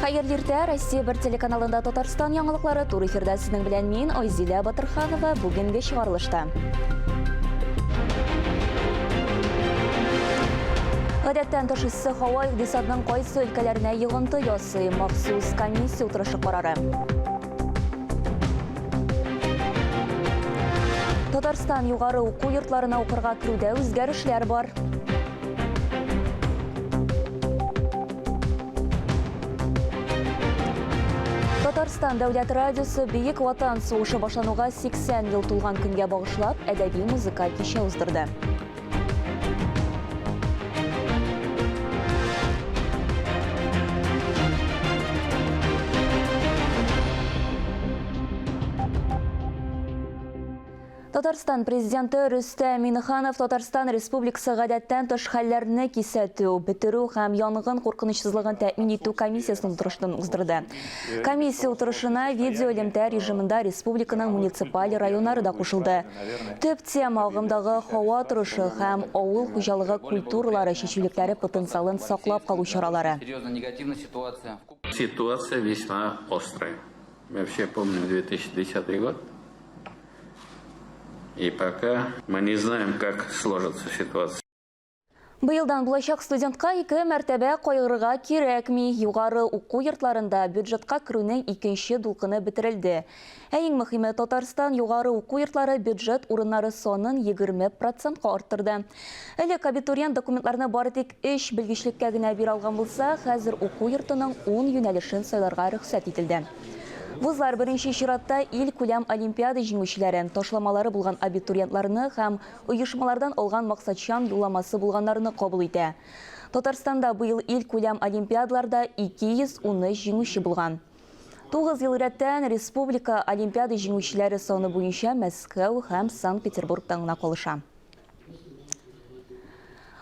Хайырлы иртә, Россия бер телеканалында Татарстан яңалыклары тур эфирдә сезнең белән мин Айзилә Батырханова бүгенге чыгарылышта. Гадәттән тыш иссе һава икътисадның кайсы өлкәләренә йогынты ясый махсус комиссия утырышы карары. Татарстан югары уку йортларына укырга керүдә үзгәрешләр бар. Татарстан дәүләт радиосы Бөек Ватан сугышы башлануга 80 ел тулган көнгә багышлап әдәби музыка кичә уздырды. Татарстан президенты Рөстәм Миңнеханов Татарстан Республикасы гадәттән тыш хәлләрне кисәтү, бетерү һәм янгын куркынычсызлыгын тәэмин итү комиссиясының утырышын уздырды. Комиссия утырышына видео элемтә режимында республиканың муниципаль районнары да кушылды. Төп тема агымдагы һава торышы һәм авыл хуҗалыгы культуралары чечүлекләре потенциалын саклап калу чаралары. Ситуация весьма острая. Мы все помним 2010 год. И пока мы не знаем, как сложится ситуация. Быелдан булачак студентка 2 мәртәбә кайгырга кирәкми. Югары уку йортларында бюджетка керүнең 2нче дулкыны бетерелде. Ә иң мөһиме, Татарстан югары уку йортлары бюджет урыннары санын 20%-ка арттырды. Элек абитуриент документларны бары тик 3 белгечлеккә генә бирә алган булса, хәзер уку йортының 10 юнәлешен сайларга рөхсәт ителде. Вузлар беренче чиратта ил күләм олимпиада җиңүчеләрен, ташламалары булган абитуриентларны һәм оешмалардан алган максатчан юлламасы булганнарны кабул итә. Татарстанда быел ил күләм олимпиадаларда 213 җиңүче булган. 9 ел рәттән республика олимпиада җиңүчеләре саны буенча Мәскәү һәм Санкт-Петербургтан гына калыша.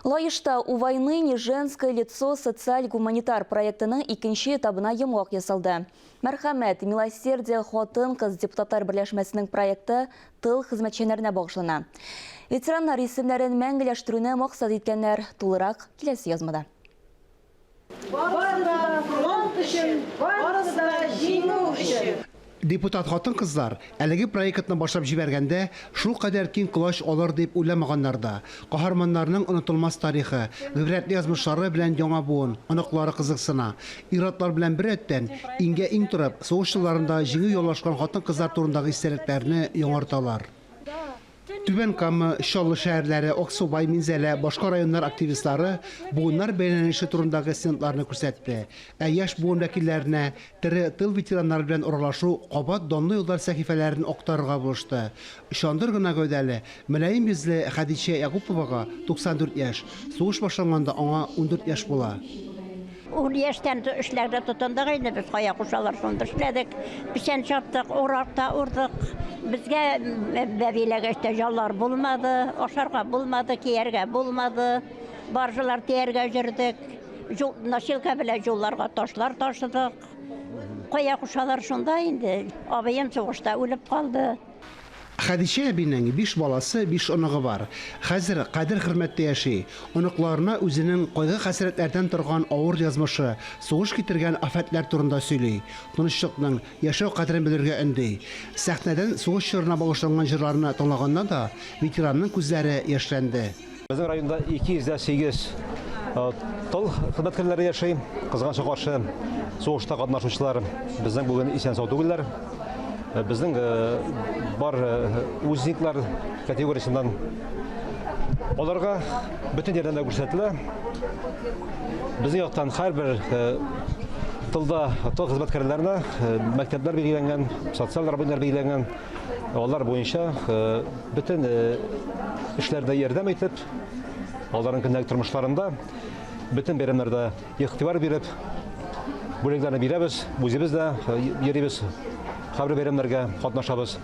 Лаешта «У войны не женское лицо» социаль-гуманитар проектының 2нче этабына йомгак ясалды. Мәрхәмәт, милосердие, хатын-кыз депутатлар берләшмәсенең проекты тыл хезмәтчәннәренә багышлана. Ветераннар исемнәрен мәңгеләштерүне максат иткәннәр тулырак киләсе язмада. Депутат хатын-кызлар әлеге проектны башлап җибәргәндә шул кадәр киң колач алыр дип уйламаганнар да. Каһарманнарның онытылмас тарихы, гыйбрәтле язмышлары белән яңа буын, оныклары кызыксына. Иратлар белән бер рәттән иңгә иң турып, сугыш елларында җиңү яулашкан хатын-кызлар турындагы истәлекләрне яңарталар. Түбән Кама, Чаллы шәһәрләре, Аксубай, Минзәлә, башка районнар активистлары буыннар бәйләнеше турындагы стендларны күрсәтте. Ә яшь буын вәкилләренә тере тыл ветераннары белән аралашу кабат данлы юллар сәхифәләрен актарырга булышты. Ышандыр гына гәүдәле, мөлаим йөзле Хәдичә Ягуповага 94 яшь, сугыш башланганда аңа 14 яшь була. Ул яшьтән эшләрдә тотындык инде, без кая кушалар шунда эшләдек. Печән чаптык, уракта урдык. Безгә бәбиләгәчтә җаллар булмады, ашарга булмады, кияргә булмады. Баржылар тияргә җөрдек. Носилка белән җулларга ташлар ташыдык. Кая кушалар шунда инде. Абыем сугышта үлеп калды. Хәдичә әбинең 5 баласы, 5 оныгы бар. Хәзер кадер хөрмәттә яши. Оныкларына үзенең кайгы хәсрәтләрдән торган авыр язмышы, сугыш китергән афәтләр турында сөйли. Тынычлыкның, яшәү кадерен белергә өнди. Сәхнәдән сугыш чорына багышланган җырларны тыңлаганда да ветеранның күзләре яшьләнде. Безнең районда 208 тыл хезмәткәрләре яши. Кызганча каршы сугышта катнашучылар безнең бүген исән-сау түгелләр. Безнең бар узниклар категориясеннән аларга бөтен ярдәм күрсәтелә. Безнең яктан һәрбер тылда тыл хезмәткәрләренә мәктәпләр билгеләнгән, социаль работалар билгеләнгән. Алар буенча бөтен эшләрдә ярдәм итеп, аларның көндәлек тормышларында бөтен бәйрәмнәрдә игътибар биреп, бүләкләрне бирәбез, үзебез дә йөрибез. Хәбәр бәйрәмнәргә катнашабыз.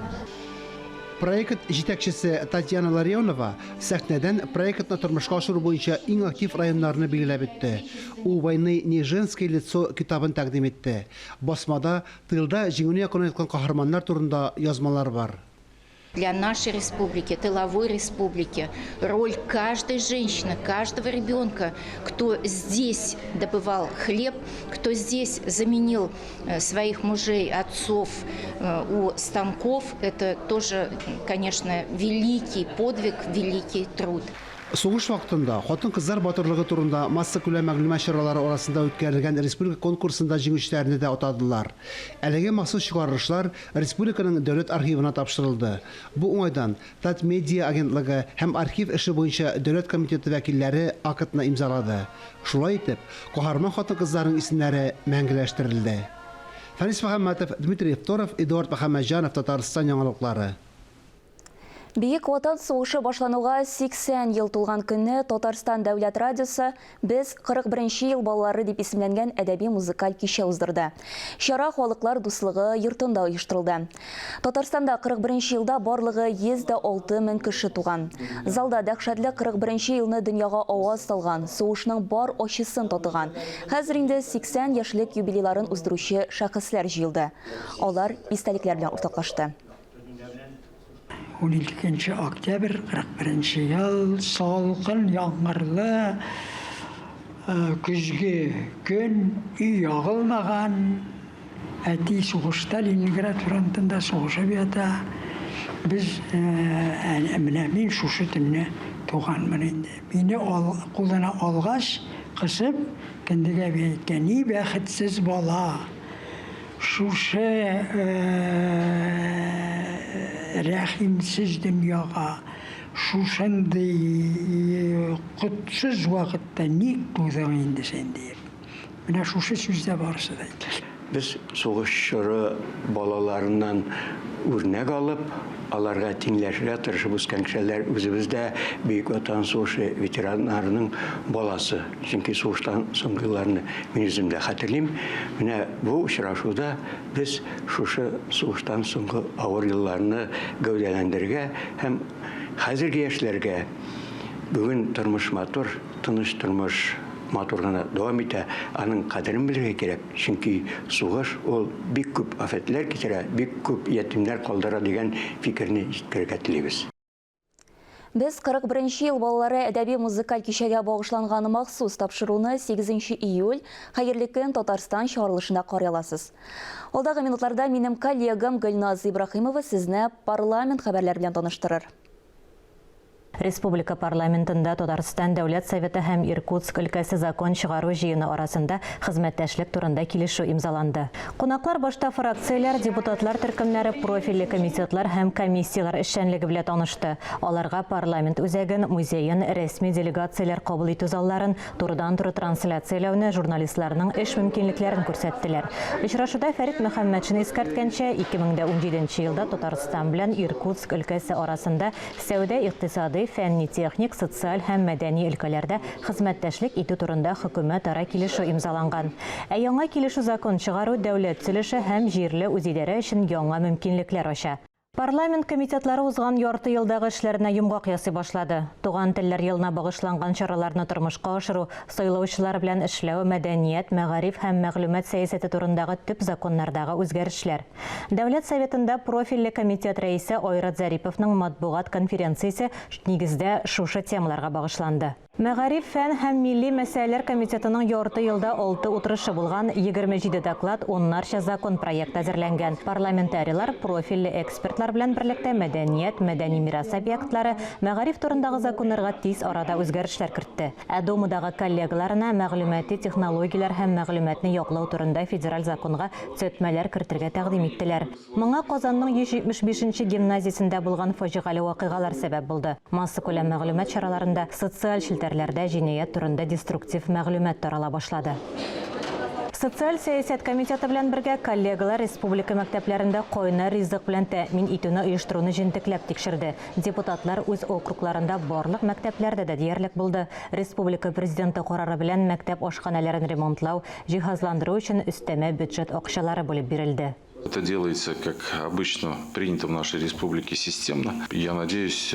Проект җитәкчесе Татьяна Ларионова сәхнәдән проектны тормышка ашыру буенча иң актив районнарны билгеләп үтте. «У войны не женское лицо» китабын тәкъдим итте. Басмада тылда җиңүне якын иткән каһарманнар турында язмалар бар. Для нашей республики, тыловой республики, роль каждой женщины, каждого ребенка, кто здесь добывал хлеб, кто здесь заменил своих мужей, отцов у станков, это тоже, конечно, великий подвиг, великий труд. Соғыш вакытында хатын кызлар батырлыгы турында масса күләм мәгълүмат чаралары арасында үткәрелгән республика конкурсында җиңүчеләрне дә атадылар. Әлеге махсус чыгарылышлар республиканың дәүләт архивына тапшырылды. Бу уңайдан Татмедиа агентлыгы һәм архив эше буенча дәүләт комитеты вәкилләре акытны имзалады. Шулай итеп, каһарман хатын-кызларның исемнәре мәңгеләштерелде. Фанис Мөхәммәтов, Дмитрий Евторов, Эдуард Мөхәммәтҗанов, Татарстан яңалыклары. Бейік Ватан сугышы башлануга 80 ел тулган көнне Татарстан дәүләт радиосы без 41 ел балалары дип исемләнгән әдәби музыкаль кичә уздырды. Чара халыклар дуслыгы йортында оештырылды. Татарстанда 41 елда барлыгы 106 мең кеше туган. Залда дәһшәтле 41 елны дөньяга аваз салган, сугышның бар ачысын татыган. Хәзер инде 80 яшьлек юбилейларын уздыручы шәхесләр җыелды. Алар истәлекләр белән уртаклашты. 12 октябрь 41 ел салкын яңгырлы күзге көн үй ягылмаган әти сугышта Ленинград фронтында сугышып ята. Без менә мин шушы төнне туганмын инде. Мине кулына алгач кысып кендегә әйткән: "Ни бәхетсез бала. Шушы рәхимсез дөньяга, шушындый котсыз вакытта ник тудың инде сен?" дип. Менә шушы сүздә барысы да әйтелә. Biz soğuş çorы балаларынан үрнәк алып, аларга тиңләшергә тырышып үскән кешеләр үзебездә Бөек Ватан сугышы ветераннарының баласы. Чөнки сугыштан соңгы елларны мин үзем дә хәтерлим. Менә бу очрашуда без шушы сугыштан соңгы авыр елларны гәүдәләндерергә һәм хәзерге яшьләргә бүген тормыш матур, тыныч тормыш матур гына дәвам итә, аның кадерен белергә кирәк. Чөнки сугыш ул бик күп афәтләр китерә, бик күп ятимнәр калдыра дигән фикерне җиткерергә телибез. Без 41 ел балалары әдәби музыкаль кичәгә багышланган махсус тапшыруны 8 июль хәерле көн Татарстан чыгарылышында карый аласыз. Алдагы минутларда минем коллегам Гөлназ Ибрахимова сезне парламент хәбәрләре белән таныштырыр. Республика парламентында Татарстан Дәүләт Советы һәм Иркутск өлкәсе закон чыгару җыены арасында хезмәттәшлек турында килешү имзаланды. Кунаклар башта фракцияләр, депутатлар төркемнәре, профильле комитетлар һәм комиссиялар эшчәнлеге белән танышты. Аларга парламент үзәген, музейын, рәсми делегацияләр кабул итү залларын, турыдан-туры трансляцияләүне, журналистларның эш мөмкинлекләрен күрсәттеләр. Очрашуда Фәрит Мөхәммәтшин искәрткәнчә, 2017 елда Татарстан белән Иркутск өлкәсе арасында сәүдә-икътисади, фәнни-техник, социаль һәм мәдәни өлкәләрдә хезмәттәшлек итү турында хөкүмәт-ара килешү имзаланган. Ә яңа килешү закон чыгару дәүләт төзелеше һәм җирле үзидарә өчен яңа мөмкинлекләр ача. Парламент комитетлары узган ярты елдагы эшләренә йомгак ясый башлады. Туган телләр елына багышланган чараларны тормышка ашыру, сайлаучылар белән эшләү, мәдәният, мәгариф һәм мәгълүмат сәясәте турындагы төп законнардагы үзгәрешләр. Дәүләт Советында профильле комитет рәисе Айрат Зариповның матбугат конференциясе нигездә шушы темаларга багышланды. Мәгариф, фән һәм милли мәсьәләләр комитетының ярты елда 6 утырышы булган, 27 доклад, 10нарча закон проект әзерләнгән. Парламентарийлар, профильле экспертлар белән берлектә мәдәният, мәдәни мирас объектлары, мәгариф турындагы законнарга тиз арада үзгәрешләр кертте. Ә Думадагы коллегаларына мәгълүмати технологиялар һәм мәгълүматны яклау турында федераль законга төзәтмәләр кертергә тәкъдим иттеләр. Моңа Казанның 175-нче гимназиясендә булган фаҗигале вакыйгалар сәбәп булды. Масса күләм мәгълүмат чараларында социаль шелтәрләрдә җинаять турында деструктив мәгълүмат тарала башлады. Социаль сәясәт комитеты белән бергә коллегалар республика мәктәпләрендә кайнар ризык белән тәэмин итүне оештыруны җентекләп тикшерде. Депутатлар үз округларында барлык мәктәпләрдә дә диярлек булды. Республика президенты карары белән мәктәп ашханәләрен ремонтлау, җиһазландыру өчен өстәмә бюджет акчалары бүлеп бирелде. Это делается, как обычно принято в нашей республике, системно. Я надеюсь,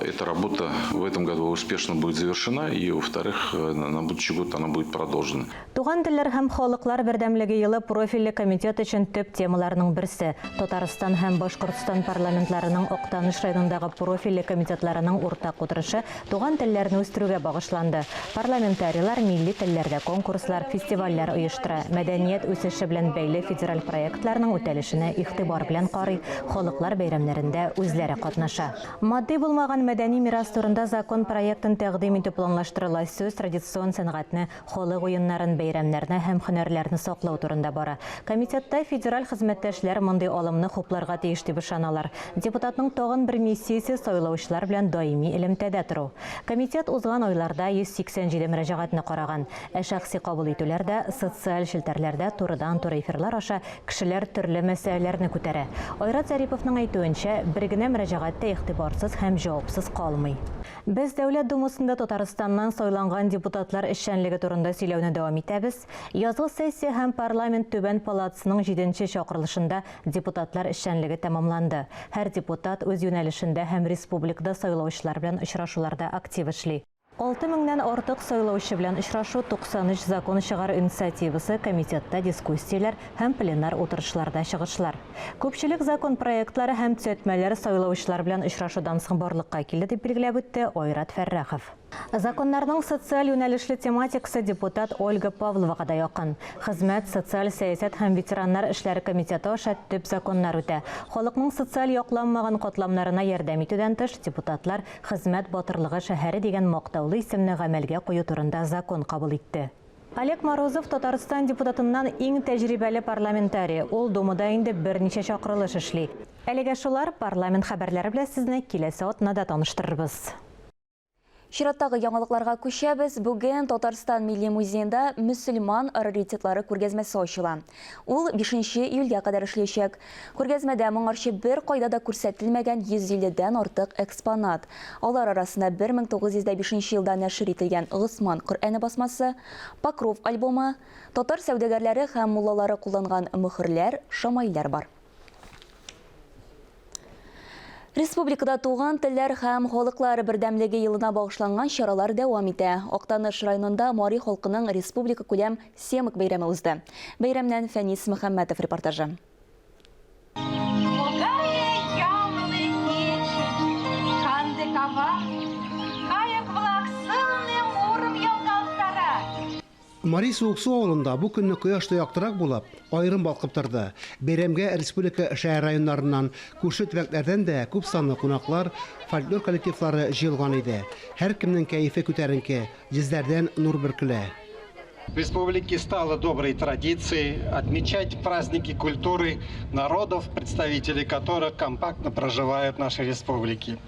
эта работа в этом году успешно будет завершена, и, во-вторых, на будущий год она будет продолжена. Туган телләр һәм халыклар бердәмлеге елы профильле комитет өчен төп темаларның берсе. Татарстан һәм Башкортстан парламентларының Октаныш районындагы профильле комитетларының уртак утырышы туган телләрне үстерүгә багышланды. Парламентарийлар милли телләрдә конкурслар, фестивальләр оештыра, мәдәният үсеше белән бәйле федераль проектларның үтәлешенә игътибар белән карый, халыклар бәйрәмнәрендә үзләре катнаша. Матди булмаган мәдәни мирас турында закон проектын тәкъдим итү планлаштырыла. Сөз традицион сәнгатьне, халык уеннарын, бәйрәмнәрне һәм һөнәрләрне саклау турында бара. Комитетта федераль хезмәттәшләр мондый алымны хупларга тиеш дип ышаналар. Депутатның тагын бер миссиясе сайлаучылар белән даими элемтәдә тору. Комитет узган айларда 187 мөрәҗәгатьне караган. Шәхси кабул итүләрдә, социаль челтәрләрдә турыдан-туры эфирлар аша кешеләр төрле мәсьәләләрне күтәрә. Айрат Зариповның әйтүенчә, бер генә мөрәҗәгатьтә игътибарсыз һәм җавапсыз калмый. Без Дәүләт Думасында Татарстаннан сайланган депутатлар эшчәнлеге турында сөйләүне дәвам итәбез. Язгы сессия һәм парламент төбән палатасының 7нче чакырылышында депутатлар эшчәнлеге тәмамланды. Һәр депутат үз юнәлешендә һәм республикада сайлаучылар белән очрашуларда актив эшли. 6000-нән артык сайлаучы белән очрашу, 93 закон чыгару инициативасы, комитетта дискуссияләр һәм пленар утырышларда чыгышлар. Күпчелек закон проектлары һәм төзәтмәләр сайлаучылар белән очрашудан соң барлыкка килде дип билгеләп үтте Айрат Фәррәхов. Законнарның социаль юнәлешле тематикасы депутат Ольга Павловага да якын. Хезмәт, социаль сәясәт һәм ветераннар эшләре комитеты аша төп законнар үтә. Халыкның социаль якланмаган катламнарына ярдәм итүдән тыш, депутатлар хезмәт батырлыгы шәһәре дигән мактаулы исемне гамәлгә кую турында закон кабул итте. Олег Морозов Татарстан депутатыннан иң тәҗрибәле парламентарий. Ул Думада инде берничә чакырылыш эшли. Әлегә шулар парламент хәбәрләре белән сезне киләсе атнада таныштырырбыз. Чираттагы яңалыкларга күчәбез. Бүген Татарстан Милли музейында мөселман раритетлары күргәзмәсе ачыла. Ул 5 июльгә кадәр эшләячәк. Күргәзмәдә моңарчы бер кайда да күрсәтелмәгән 150дән артык экспонат. Алар арасында 1905 елда нәшер ителгән Госман Коръәне басмасы, Покров альбомы, татар сәүдәгәрләре һәм муллалары кулланган мөхерләр, шамайлар бар. Республикада туган телләр һәм халыклар бердәмлеге елына багышланган чаралар дәвам итә. Октаныш районында Мари халкының республика күләм семик бәйрәме узды. Бәйрәмнән Фәнис Мөхәммәтов репортажы. Мари Сууксу авылында бу көнне кояшта яктырак булып, айрым балкып торды. Бәйрәмгә республика шәһәр районнарыннан, күрше төбәкләрдән дә күп санлы кунаклар, фольклор коллективлары җыелган иде. Һәр кемнең кәефе күтәренке, йөзләрдән нур бөркелә. В республике стало доброй традицией отмечать праздники культуры народов, представители которых компактно проживают в нашей республике.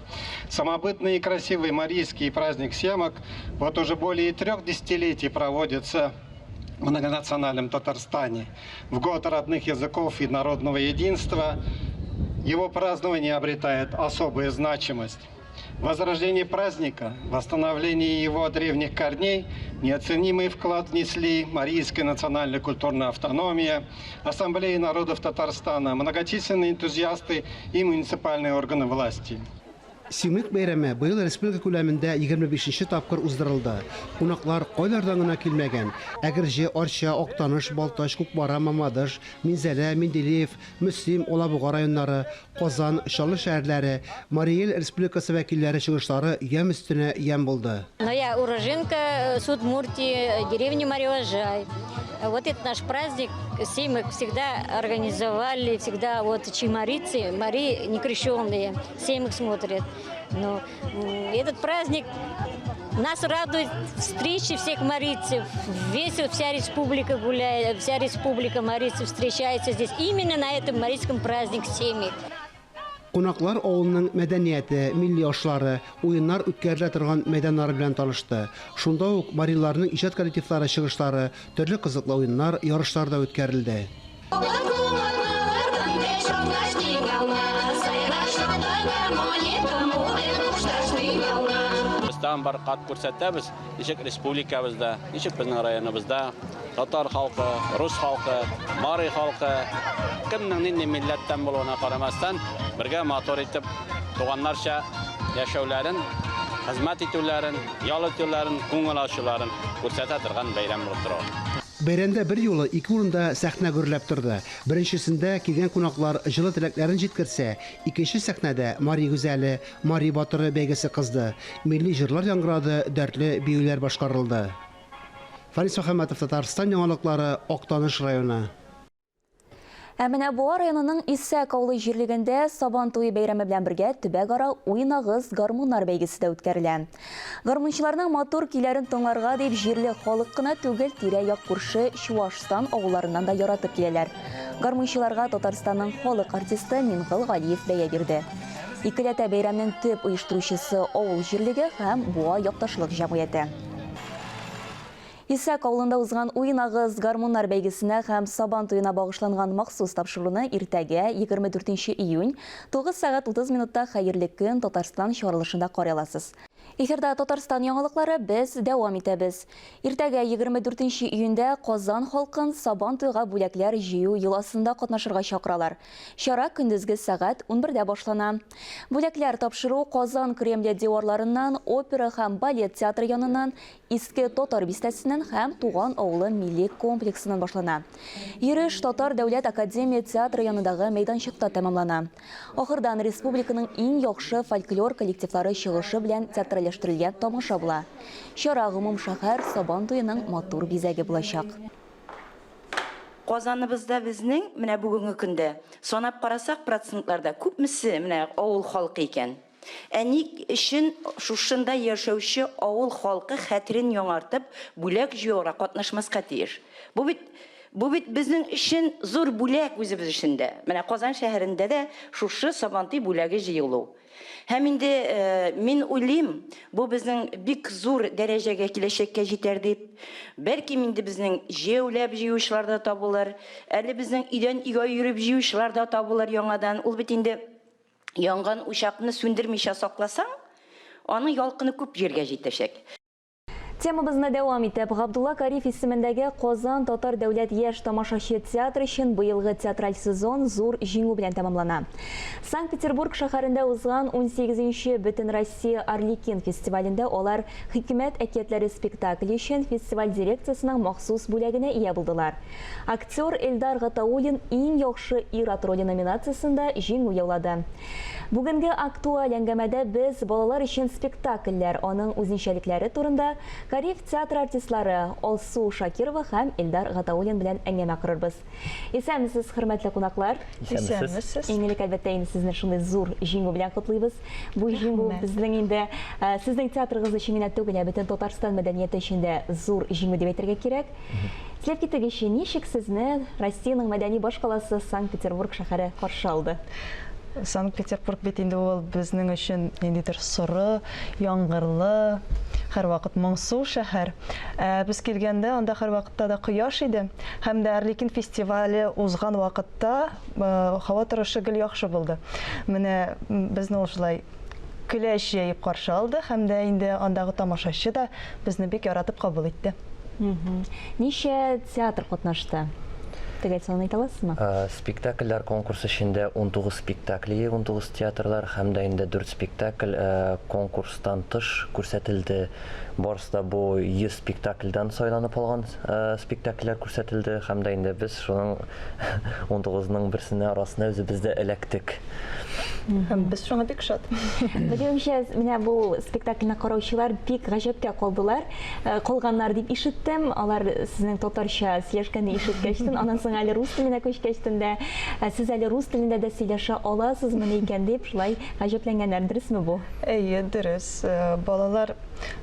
Самобытный и красивый марийский праздник семок вот уже более 3 десятилетий проводится в многонациональном Татарстане. В год родных языков и народного единства его празднование обретает особую значимость. Возрождение праздника, восстановление его древних корней неоценимый вклад внесли Марийская национальная культурная автономия, Ассамблея народов Татарстана, многочисленные энтузиасты и муниципальные органы власти. Симик бәйрәме быел республика күләмендә 25-нче тапкыр уздырылды. Кунаклар кайлардан гына килмәгән. Әгерҗе, Арча, Октаныш, Балташ, Кукбара, Мамадыш, Минзәлә, Менделеев, Мөслим, Олабуга районнары, Казан, Чаллы шәһәрләре, Мари эл республикасы вәкилләре чыгышлары ям өстенә ям булды. Я уроженка Судмуртии, деревни Мариожай. Вот этот наш праздник Семик всегда организовали, всегда вот чимарицы, Мари некрещенные, Семик смотрят. Но этот праздник нас радует встречи всех марийцев. Вся республика гуляет, вся республика марийцев встречается здесь именно на этом марийском празднике Семик. Кунаклар авылның мәдәнияте, милли ашлары, уеннар үткәрелә торган мәйданнары белән танышты. Шунда ук мариларның иҗат коллективлары чыгышлары, төрле кызыклы уеннар, ярышлар да үткәрелде. Bizdan bir qat күрсәтәбез, ничек республикабызда, ничек безнең районыбызда татар халкы, рус халкы, мари халкы, кемнең нинди милләттән булуына карамастан, бергә мотор итеп туганнарча яшәүләрен, хезмәт итүләрен, ял итүләрен, күңел ачуларын күрсәтә торган бәйрәм булып тора. Бәйрәмдә бер юлы ике урында сәхнә гөрләп торды. Беренчесендә килгән кунаклар җылы теләкләрен җиткерсә, икенче сәхнәдә Мари гүзәле, Мари батыры бәйгесе кызды. Милли җырлар яңгырады, дәртле биюләр башкарылды. Фарис Мөхәммәтов, Татарстан яңалыклары, Актаныш районы. Менә Буа районының Исәк авылы җирлегендә Сабан туе бәйрәме белән бергә төбәк-ара уйнагыз гармуннар бәйгесе дә үткәрелә. Гармунчыларның матур көйләрен тыңларга дип җирле халык кына түгел, тирә-як күрше Чуашстан авылларыннан да яратып киләләр. Гармунчыларга Татарстанның халык артисты Мингал Галиев бәя бирде. Икеләтә бәйрәмнең төп оештыручысы авыл җирлеге һәм Буа якташлык җәмгыяте. Исәк авылында узган уйнагыз гармуннар бәйгесенә һәм Сабан туена багышланган махсус тапшыруны иртәгә 24 июнь 9 сәгать 30 минутта хәерле көн Татарстан чыгарылышында карый аласыз. Эфирда Татарстан яңалыклары, без дәвам итәбез. Иртәгә 24 июньдә Казан халкын Сабан туйга бүләкләр җыю йоласында катнашырга чакыралар. Чара көндезге сәгать 11дә башлана. Бүләкләр тапшыру Казан Кремле деварларыннан, опера һәм балет театры яныннан, Иске Татар бистәсеннән һәм Туган авылы милли комплексыннан башлана. Йөреш Татар дәүләт академия театры янындагы мәйданчыкта тәмамлана. Ахырдан республиканың иң яхшы фольклор коллективлары чыгышы белән театралаштырылган тамаша була. Чара гомум шәһәр Сабан туеның матур бизәге булачак. Казаныбызда безнең менә бүгенге көндә санап карасак процентларда күпмесе менә авыл халкы икән. Әник өчен шушында яшәүче авыл халкы хәтерен яңартып, бүләк җыюга катнашмаска тиеш. Бу бит безнең өчен зур бүләк үзебез өчен дә. Менә Казан шәһәрендә дә шушы Сабан туй бүләге җыелу. Һәм инде мин уйлыйм, бу безнең бик зур дәрәҗәгә киләчәккә җитәр дип. Бәлки инде безнең җәүләп җыючылар да табылыр, әле безнең өйдән өйгә йөреп җыючылар да табылыр яңадан. Ул бит инде янган учакны сүндермичә сакласаң, аның ялкыны күп җиргә җитәчәк. Темабызны дәвам итеп, Габдулла Кариф исемендәге Казан Татар дәүләт яшь тамашачы театры өчен быелгы театраль сезон зур җиңү белән тәмамлана. Санкт-Петербург шәһәрендә узган 18-нче Бөтен Россия Орликин фестивалендә алар Хикмәт әкиятләре спектакле өчен фестиваль дирекциясенең махсус бүләгенә ия булдылар. Актер Эльдар Гатауллин иң яхшы ир-ат роли номинациясендә җиңү яулады. Бүгенге актуаль әңгәмәдә без балалар өчен спектакльләр, аның үзенчәлекләре турында Кариф театр артистлары Алсу Шакирова һәм Эльдар Гатауллин белән әңгәмә корырбыз. Исәнмесез, хөрмәтле кунаклар? Исәнмесез. Иңелек әлбәттә инде сезне шундый зур җиңү белән котлыйбыз. Бу җиңү безнең инде сезнең театрыгыз өчен генә түгел, бөтен Татарстан мәдәнияте өчен дә зур җиңү дип әйтергә кирәк. След китегече ничек сезне Россиянең мәдәни башкаласы Санкт-Петербург шәһәре каршы алды? Санкт-Петербург бит инде ул безнең өчен ниндидер соры, яңгырлы, һәрвакыт моңсу шәһәр. Без килгәндә анда һәрвакытта да кояш иде. Һәм дә Орликин фестивале узган вакытта һава торышы гел яхшы булды. Менә безне ул шулай көләч җыеп каршы алды һәм дә инде андагы тамашачы да безне бик яратып кабул итте. Ничә театр катнашты? Спектакльләр конкурсы эчендә 19 спектакль, 19 театрлар һәм дә инде 4 спектакль конкурстан тыш күрсәтелде. Барысы да бу 100 спектакльдән сайланып алган спектакльләр күрсәтелде һәм дә инде без шуның 19-ның берсенә арасына үзебез дә эләктек. Һәм без шуңа бик шат. Белемчә, менә бу спектакльне караучылар бик гаҗәпкә калдылар. Калганнар дип ишеттем. Алар сезнең татарча сөйләшкәнне ишеткәчтен, аннан соң әле рус теленә күчкәчтен дә сез әле рус телендә дә сөйләшә аласызмы икән дип шулай гаҗәпләнгәннәр, дөресме бу? Әйе, дөрес. Балалар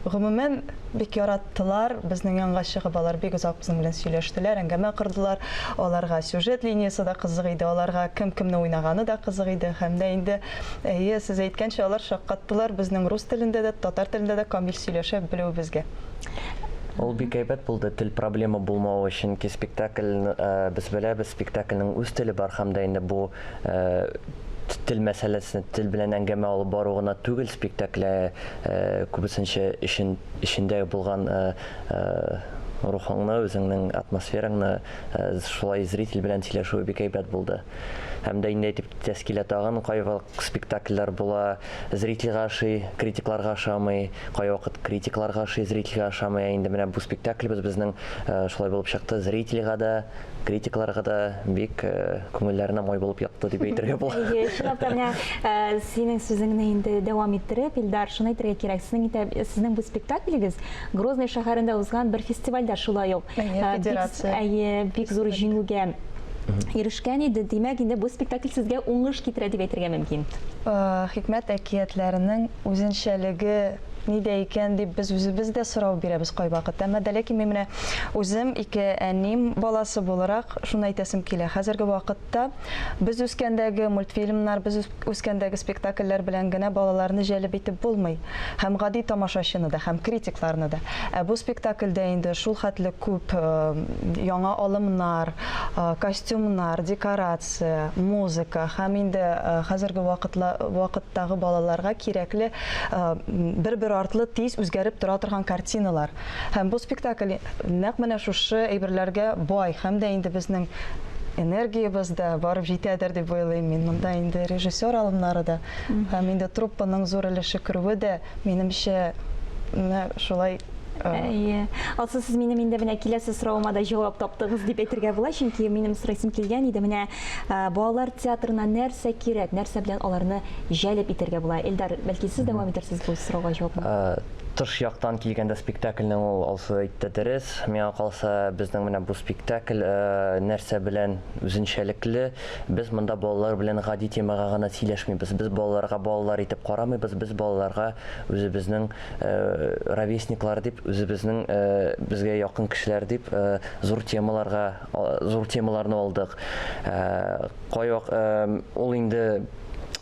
гомумән бик яраттылар. Безнең янга чыгып алар бик озак безнең белән сөйләштеләр, әңгәмә кырдылар. Аларга сюжет линиясы да кызык иде, аларга кемне уйнаганы да кызык иде. Һәм дә инде сез әйткәнчә алар шаккаттылар безнең рус телендә дә, татар телендә дә камил сөйләшә белүебезгә. Ул бик әйбәт булды, тел проблема булмау өчен ки спектакль без беләбез, спектакльнең үз теле бар һәм дә инде бу тел мәсьәләсен, тел белән әңгәмә алып бару гына түгел, спектакль күбесенчә эчендә булган рухыңны, өзіңнің атмосфераңны шулай зритель белән сөйләшү бик әйбәт булды. Һәм дә инде әйтеп тәскил итәгән кайвакыт спектакльләр була, зрительгә ашый, критикларга ашамый, кай вакыт критикларга ашый, зрительгә ашамый. Инде менә бу спектакльбез безнең шулай булып чыкты. Зрительгә дә, критикларга да бик күңелләренә май булып ятты дип әйтергә була. Шунда менә синең сүзеңне инде дәвам иттереп, Илдар, шуны әйтергә кирәк. Сезнең бу спектакльгез Грозный шәһәрендә узган бер фестивальдә шулай ук бик зур җиңүгә ирешкән иде. Димәк, инде бу спектакль сезгә уңыш китерә дип әйтергә мөмкин. Хикмәт әкиятләренең үзенчәлеге нидә икән дип без үзебез дә сорау бирәбез кай вакытта. Әмма ләкин мин менә үзем ике әним баласы буларак шуны әйтәсем килә. Хәзерге вакытта без үскәндәге мультфильмнар, без үскәндәге спектакльләр белән генә балаларны җәлеп итеп булмый. Һәм гади тамашачыны да, һәм критикларны да. Бу спектакльдә инде шул хәтле күп яңа алымнар, костюмнар, декорация, музыка һәм инде хәзерге вакыттагы балаларга кирәкле бер артлы тиз үзгәреп тора торган картиналар. Һәм бу спектакль нәкъ менә шушы әйберләргә бай, һәм дә инде безнең энергиябыз да барып җитәдер дип уйлыйм мин. Монда инде режиссер алымнары да, һәм инде труппаның зур өлеше керүе дә минемчә шулай. Алсы сез минем инде менә киләсе сорауыма да җавап таптыгыз дип әйтергә була, чөнки минем сорасым килгән иде. Менә балалар театрына нәрсә кирәк, нәрсә белән аларны җәлеп итәргә була? Илдар, бәлки сез дәвам итәрсез бу сорауга җавапны? Тыш яктан килгәндә спектакльнең ул алсы әйтте дөрес. Миңа калса безнең менә бу спектакль нәрсә белән үзенчәлекле. Без монда балалар белән гади темага гына сөйләшмибез. Без балаларга балалар итеп карамыйбыз. Без балаларга үзебезнең ровесниклар дип, үзебезнең безгә якын кешеләр дип зур темаларны алдык. Кайвак ул инде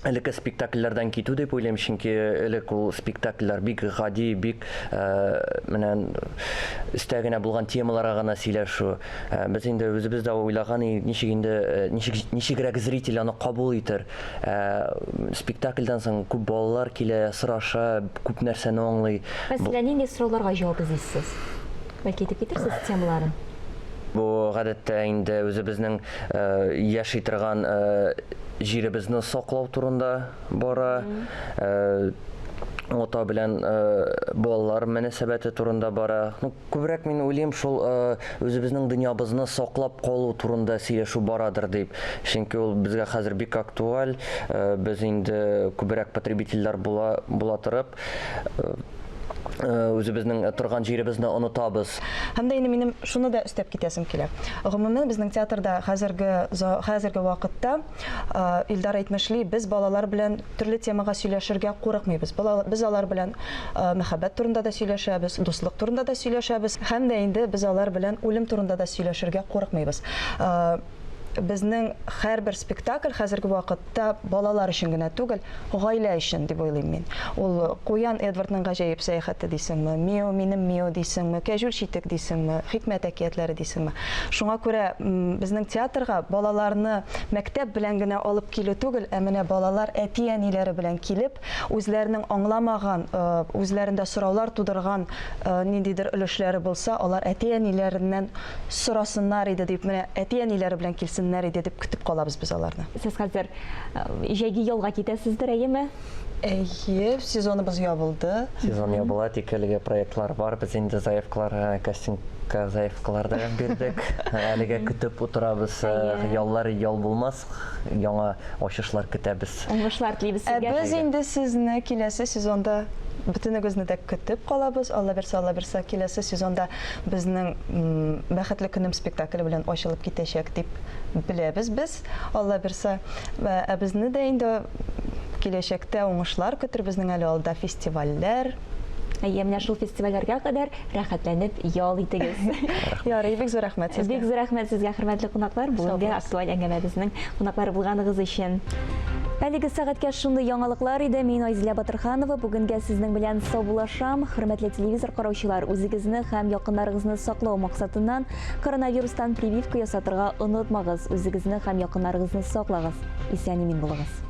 элекке спектакльләрдән китү дип уйлыйм, чөнки элек ул спектакльләр бик гади, бик менә өстәгенә булган темаларга гына сөйләшү. Без инде үзебез дә уйлаган, ничегрәк зритель аны кабул итер. Спектакльдән соң күп балалар килә, сораша, күп нәрсәне аңлый. Мәсәлән, нинди сорауларга җавап эзлисез? Бәлки әйтеп китерсез темаларын? Бу гадәттә инде үзебезнең яши торган җиребезне саклау турында бара. Ота белән балалар мөнәсәбәте турында бара. Күбрәк мин уйлыйм шул үзебезнең дөньябызны саклап калу турында сөйләшү барадыр дип. Чөнки ул безгә хәзер бик актуаль. Без инде күбрәк потребительләр була торып үзебезнең торган җиребезне онытабыз. Һәм дә инде минем шуны да өстәп китәсем килә. Гомумән безнең театрда хәзерге вакытта Илдар әйтмешли, без балалар белән төрле темага сөйләшергә курыкмыйбыз. Без алар белән мәхәббәт турында да сөйләшәбез, дуслык турында да сөйләшәбез, һәм дә инде без алар белән үлем турында да сөйләшергә курыкмыйбыз. Безнең һәрбер спектакль хәзерге вакытта балалар өчен генә түгел, гаилә өчен дип уйлыйм мин. Ул Куян Эдвардның гаҗәеп сәяхәте дисеңме, Мио минем Мио дисеңме, Кәҗүл читек дисеңме, Хикмәт әкиятләре дисеңме. Шуңа күрә безнең театрга балаларны мәктәп белән генә алып килү түгел, ә менә балалар әти-әниләре белән килеп, үзләренең аңламаган, үзләрендә сораулар тудырган ниндидер өлешләре булса, алар әти-әниләреннән сорасыннар иде дип, менә әти-әниләре белән килсен дип көтеп калабыз без аларны. Сез хәзер җәйге ялга китәсездер, әйеме? Сезоныбыз ябылды. Сезон ябыла, тик әлеге проектлар бар. Без инде заявкалар, кастингка заявкаларда бирдек. Әлегә көтеп утырабыз. Яллар ял булмас, яңа ачышлар көтәбез. Уңышлар телибез сезгә. Без инде сезне киләсе сезонда бөтенегезне дә көтеп калабыз. Алла берсе киләсе сезонда безнең бәхетле көнем спектакле белән ачылып китәчәк дип беләбез без. Алла берсе, безне дә инде киләчәктә уңышлар көтер, безнең әле алда фестивальләр. Менә шул фестивальләргә кадәр рәхәтләнеп ял итегез. Ярый, бик зур рәхмәт сезгә. Бик зур рәхмәт сезгә, хөрмәтле кунаклар, бүгенге актуаль әңгәмәбезнең кунаклары булганыгыз өчен. Әлеге сәгатькә шундый яңалыклар иде. Мин Айзилә Батырханова. Бүгенгә сезнең белән саубуллашам. Хөрмәтле телевизор караучылар, үзегезне һәм якыннарыгызны саклау максатыннан коронавирустан прививка ясатырга онытмагыз. Үзегезне һәм якыннарыгызны саклагыз. Исән-имин булыгыз.